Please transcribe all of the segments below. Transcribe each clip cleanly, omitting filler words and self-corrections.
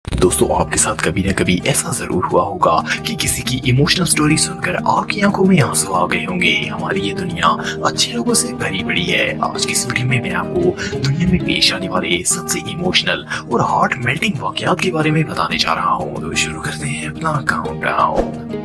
दोस्तों आपके साथ कभी न कभी ऐसा जरूर हुआ होगा कि किसी की इमोशनल स्टोरी सुनकर आपकी आंखों में आंसू आ गए होंगे। हमारी ये दुनिया अच्छे लोगों से भरी पड़ी है। आज की इस वीडियो में मैं आपको दुनिया में पेश आने वाले सबसे इमोशनल और हार्ट मेल्टिंग वाकयात के बारे में बताने जा रहा हूँ। तो शुरू करते हैं अपना काउंटडाउन।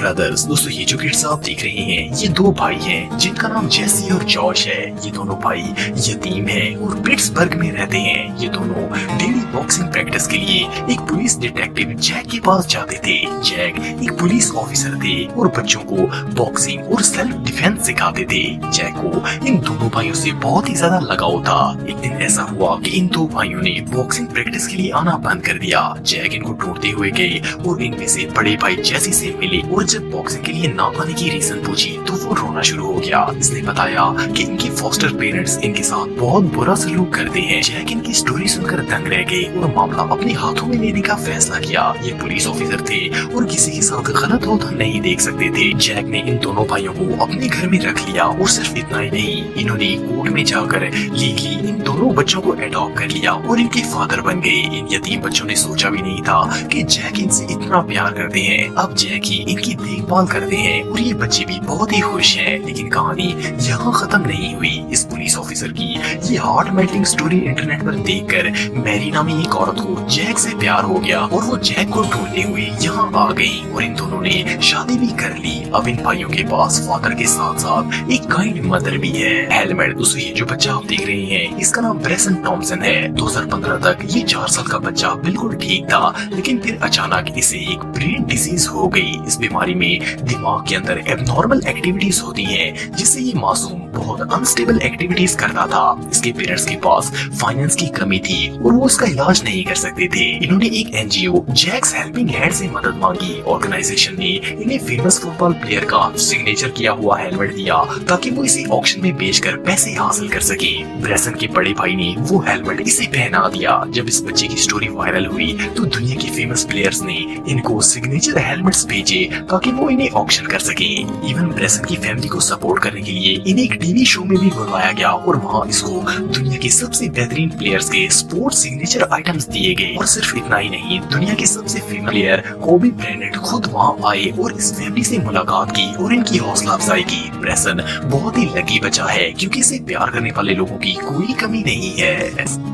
ब्रदर्स, दोस्तों ये जो किड्स आप देख रहे हैं ये दो भाई हैं जिनका नाम जेसी और जॉश है। ये दोनों भाई यतीम हैं और पिट्सबर्ग में रहते हैं। ये दोनों डेली बॉक्सिंग प्रैक्टिस के लिए एक पुलिस डिटेक्टिव जैक के पास जाते थे। जैक एक पुलिस ऑफिसर थे और बच्चों को बॉक्सिंग और सेल्फ डिफेंस सिखाते थे। जैक को इन दोनों भाइयों से बहुत ही ज्यादा लगाव था। एक दिन ऐसा हुआ कि इन दो भाइयों ने बॉक्सिंग प्रैक्टिस के लिए आना बंद कर दिया। जैक इनको ढूंढते हुए गए और इनमें से बड़े भाई जेसी से मिले और जब बॉक्सिंग के लिए ना आने की रीजन पूछी तो वो रोना शुरू हो गया। इसने बताया कि इनके फॉस्टर पेरेंट्स इनके साथ बहुत बुरा सलूक करते हैं। जैक इनकी स्टोरी सुनकर दंग रह गए और मामला अपने हाथों में लेने का फैसला किया। ये पुलिस ऑफिसर थे और किसी के साथ गलत होता नहीं देख सकते थे। जैक ने इन दोनों भाइयों को अपने घर में रख लिया और सिर्फ इतना ही नहीं, इन्होंने कोर्ट में जाकर लीगली इन दोनों बच्चों को एडॉप्ट कर लिया और इनके फादर बन गए। इन यतीम बच्चों ने सोचा भी नहीं था कि जैक इनसे इतना प्यार करते हैं। अब जैक ही इनकी देखभाल करते हैं और ये बच्चे भी बहुत ही खुश हैं। लेकिन कहानी यहाँ खत्म नहीं हुई। इस पुलिस ऑफिसर की ये हार्ट मेल्टिंग स्टोरी इंटरनेट पर देखकर मैरी नामी एक औरत को जैक से प्यार हो गया और वो जैक को ढूंढते हुए यहाँ आ गई और इन दोनों ने शादी भी कर ली। अब इन भाइयों के पास फादर के साथ साथ एक काइंड मदर भी है। हेलमेट, दोस्तों ये जो बच्चा आप देख रहे हैं इसका नाम ब्रेसन टॉमसन है। 2015 तक ये 4 साल का बच्चा बिल्कुल ठीक था, लेकिन फिर अचानक इसे एक ब्रेन डिजीज हो गई। इस बीमारी में दिमाग के अंदर एबनॉर्मल एक्टिविटीज होती हैं, जिससे ये मासूम बहुत अनस्टेबल एक्टिविटीज करता था। इसके पेरेंट्स के पास फाइनेंस की कमी थी और वो उसका इलाज नहीं कर सकते थे। इन्होंने एक एनजीओ जैक्स हेल्पिंग हैंड से मदद मांगी। ऑर्गेनाइजेशन ने इन्हें फेमस फुटबॉल प्लेयर का सिग्नेचर किया हुआ हेलमेट दिया ताकि वो इसे ऑक्शन में बेचकर पैसे हासिल कर सके। ब्रेसन के बड़े भाई ने वो हेलमेट इसे पहना दिया। जब इस बच्चे की स्टोरी वायरल हुई तो दुनिया के फेमस प्लेयर्स ने इनको सिग्नेचर हेलमेट्स भेजे ताकि वो इन्हें ऑक्शन कर सके। इवन ब्रेसन की फैमिली को सपोर्ट करने के लिए इन्हें एक टीवी शो में भी बुलवाया गया और वहाँ इसको दुनिया के सबसे बेहतरीन प्लेयर्स के स्पोर्ट्स सिग्नेचर आइटम्स दिए गए। और सिर्फ इतना ही नहीं, दुनिया के सबसे फेमस प्लेयर कोबी ब्रायंट खुद वहाँ आए और इस फैमिली से मुलाकात की और इनकी हौसला अफजाई की। ब्रेसन बहुत ही लकी बच्चा है क्योंकि इसे प्यार करने वाले लोगों की कोई कमी नहीं है।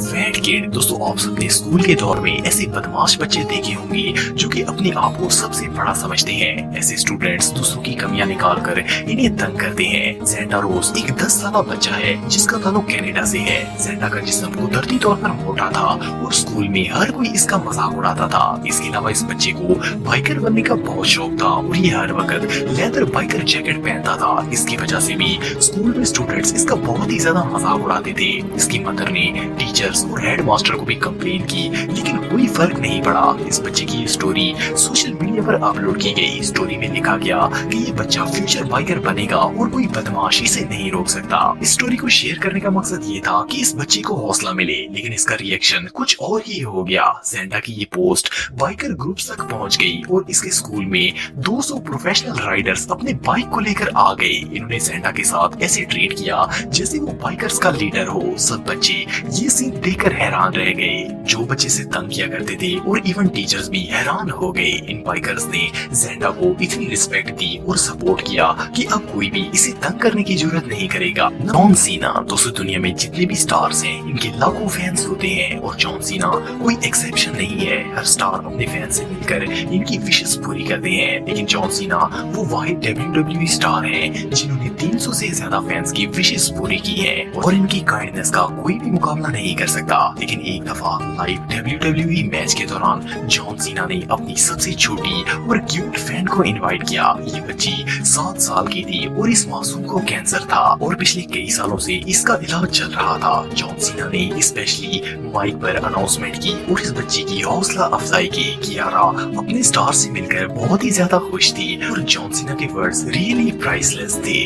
फैट किड, दोस्तों आप सबने स्कूल के दौर में ऐसे बदमाश बच्चे देखे होंगे जो कि अपने आप को सबसे बड़ा समझते हैं। ऐसे स्टूडेंट्स दूसरों की कमियां निकालकर इन्हें तंग करते हैं। ज़ेंडा रोज एक 10 साल बच्चा है जिसका ताल्लुक कनाडा से है। ज़ेंडा का जिस्म कुदरती तौर पर मोटा था और स्कूल में हर कोई इसका मजाक उड़ाता था। इसके अलावा इस बच्चे को बाइकर बनने का बहुत शौक था और ये हर वक्त लेदर बाइकर जैकेट पहनता था। इसकी वजह से भी स्कूल में स्टूडेंट्स इसका बहुत ही ज्यादा मजाक उड़ाते थे। इसकी मदर ने टीचर्स और हेडमास्टर को भी कंप्लेन की, लेकिन कोई फर्क नहीं पड़ा। इस बच्चे की स्टोरी सोशल मीडिया पर अपलोड की गई। स्टोरी में लिखा गया कि ये बच्चा फ्यूचर बाइकर बनेगा और कोई बदमाश इसे नहीं रोक सकता। इस स्टोरी को शेयर करने का मकसद ये था कि इस बच्चे को हौसला मिले, लेकिन इसका रिएक्शन कुछ और ही हो गया। ज़ेंडा की ये पोस्ट बाइकर ग्रुप्स तक पहुंच गई और इसके स्कूल में 200 प्रोफेशनल राइडर्स अपने बाइक को लेकर आ गए। इन्होंने ज़ेंडा के साथ ऐसे ट्रीट किया जैसे वो बाइकर्स का लीडर हो। सब बच्चे ये सीन देखकर हैरान रह गए। जो बच्चे से तंग किया करते थे और इवन टीचर्स भी हैरान हो गए। इन बाइकर्स ने ज़ेंडा को इतनी रिस्पेक्ट दी और सपोर्ट किया कि अब कोई भी इसे तंग करने की जरूरत नहीं करेगा। जॉन सीना, दोस्तों दुनिया में जितने भी स्टार्स हैं इनके लाखों फैंस होते हैं और जॉन सीना कोई एक्सेप्शन नहीं है। हर स्टार अपने फैन से मिलकर इनकी विशेस पूरी करते हैं, लेकिन जॉन सीना वो वाहिद WWE स्टार हैं जिन्होंने 300 से ज्यादा फैंस की विशेस पूरी की है और इनकी काइंडनेस का कोई भी मुकाबला नहीं कर सकता। लेकिन एक दफा लाइव WWE मैच के दौरान जॉन सीना ने अपनी सबसे छोटी और क्यूट फैन को इनवाइट किया। ये बच्ची 7 साल की थी और इस मासूम को कैंसर था और पिछले कई सालों से इसका इलाज चल रहा था। जॉन सीना ने स्पेशली माइक पर अनाउंसमेंट की और इस बच्ची की हौसला अफजाई की। कियारा अपने स्टार से मिलकर बहुत ही ज्यादा खुश थी और जॉन सीना के वर्ड्स रियली प्राइसलेस थे।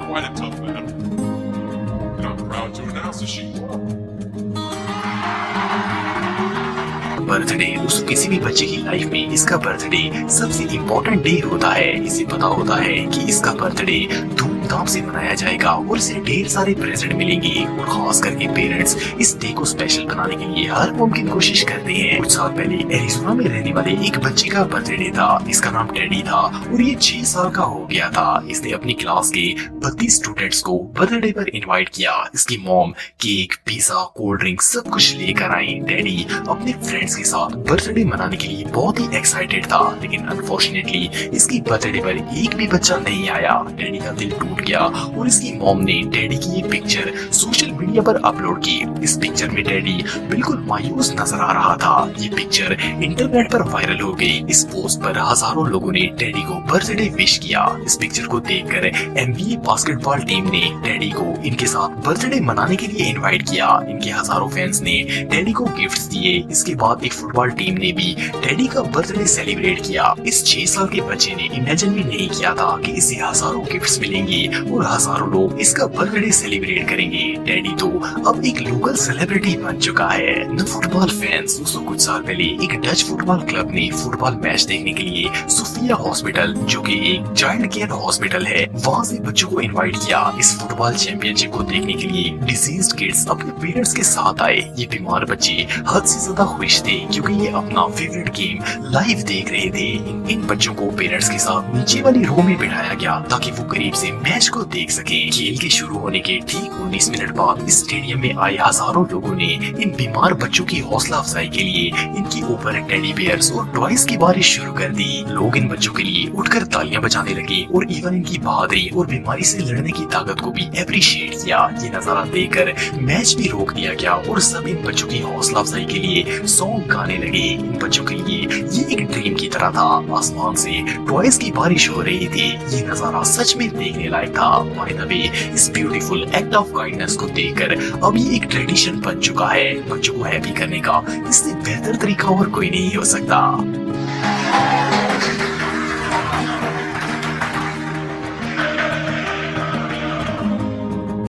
Quite a tough battle, and I'm proud to announce that she won. Birthday दोस्तों किसी भी बच्चे की लाइफ में इसका बर्थडे सबसे इम्पोर्टेंट डे होता है। इसे पता होता है कि इसका बर्थडे धूमधाम से मनाया जाएगा और इसे ढेर सारे प्रेजेंट मिलेंगे और खास करके पेरेंट्स इस डे को स्पेशल बनाने के लिए हर मुमकिन कोशिश करते हैं। कुछ साल पहले एरिज़ोना में रहने वाले एक बच्चे का बर्थडे था। इसका नाम टेडी था और ये 6 साल का हो गया था। इसने अपनी क्लास के 32 स्टूडेंट्स को बर्थडे पर इनवाइट किया। इसकी mom cake, pizza, cold drink सब कुछ लेकर आई। टेडी अपने फ्रेंड्स के साथ बर्थडे मनाने के लिए बहुत ही एक्साइटेड था, लेकिन अनफॉर्चुनेटली इसकी बर्थडे पर एक भी बच्चा नहीं आया। टेडी का दिल टूट गया और इसकी मॉम ने टेडी की ये पिक्चर सोशल मीडिया पर अपलोड की। इस पिक्चर में टेडी बिल्कुल मायूस नजर आ रहा था। ये पिक्चर इंटरनेट पर वायरल हो गई। इस पोस्ट पर हजारों लोगों ने टेडी को बर्थडे विश किया। इस पिक्चर को देखकर NBA बास्केटबॉल टीम ने टेडी को इनके साथ बर्थडे मनाने के लिए इनवाइट किया। इनके हजारों फैंस ने टेडी को गिफ्ट्स दिए। इसके बाद एक फुटबॉल टीम ने भी टेडी का बर्थडे सेलिब्रेट किया। इस 6 साल के बच्चे ने इमेजिन भी नहीं किया था कि इसे हजारों गिफ्ट्स मिलेंगे और हजारों लोग इसका बर्थडे सेलिब्रेट करेंगे। टेडी तो अब एक लोकल सेलिब्रिटी बन चुका है। न फुटबॉल फैंस दोस्तों कुछ साल पहले एक डच फुटबॉल क्लब ने फुटबॉल मैच देखने के लिए सोफिया हॉस्पिटल, जो कि एक चाइल्ड केयर हॉस्पिटल है, वहाँ से बच्चों को इनवाइट किया। इस फुटबॉल चैंपियनशिप को देखने के लिए डिजीज्ड किड्स अपने पेरेंट्स के साथ आए। ये बीमार बच्चे हद से ज्यादा खुश थे क्योंकि ये अपना फेवरेट गेम लाइव देख रहे थे। इन बच्चों को पेरेंट्स के साथ नीचे वाली रो में बिठाया गया ताकि वो करीब से मैच को देख सके। खेल के शुरू होने के ठीक 19 मिनट बाद स्टेडियम में आए हजारों लोगों ने इन बीमार बच्चों की हौसला अफजाई के लिए इनके ऊपर टेडी बियर्स और टॉयज की बारिश शुरू कर दी। लोग इन बच्चों के लिए उठकर तालियां बजाने लगे और इवन इनकी बहादुरी और बीमारी से लड़ने की ताकत को भी अप्रिशिएट किया। ये नजारा देखकर मैच भी रोक दिया गया और सब इन बच्चों की हौसला अफजाई के लिए सॉन्ग गाने लगे। इन बच्चों के लिए ये एक ड्रीम की तरह था। आसमान से टॉयज की बारिश हो रही थी। ये नजारा सच में देखने लायक था। बाय द वे, इस ब्यूटीफुल एक्ट ऑफ काइंडनेस को देखकर अब ये एक ट्रेडिशन बन चुका है। बच्चों को हैप्पी करने का इससे बेहतर तरीका और कोई नहीं हो सकता।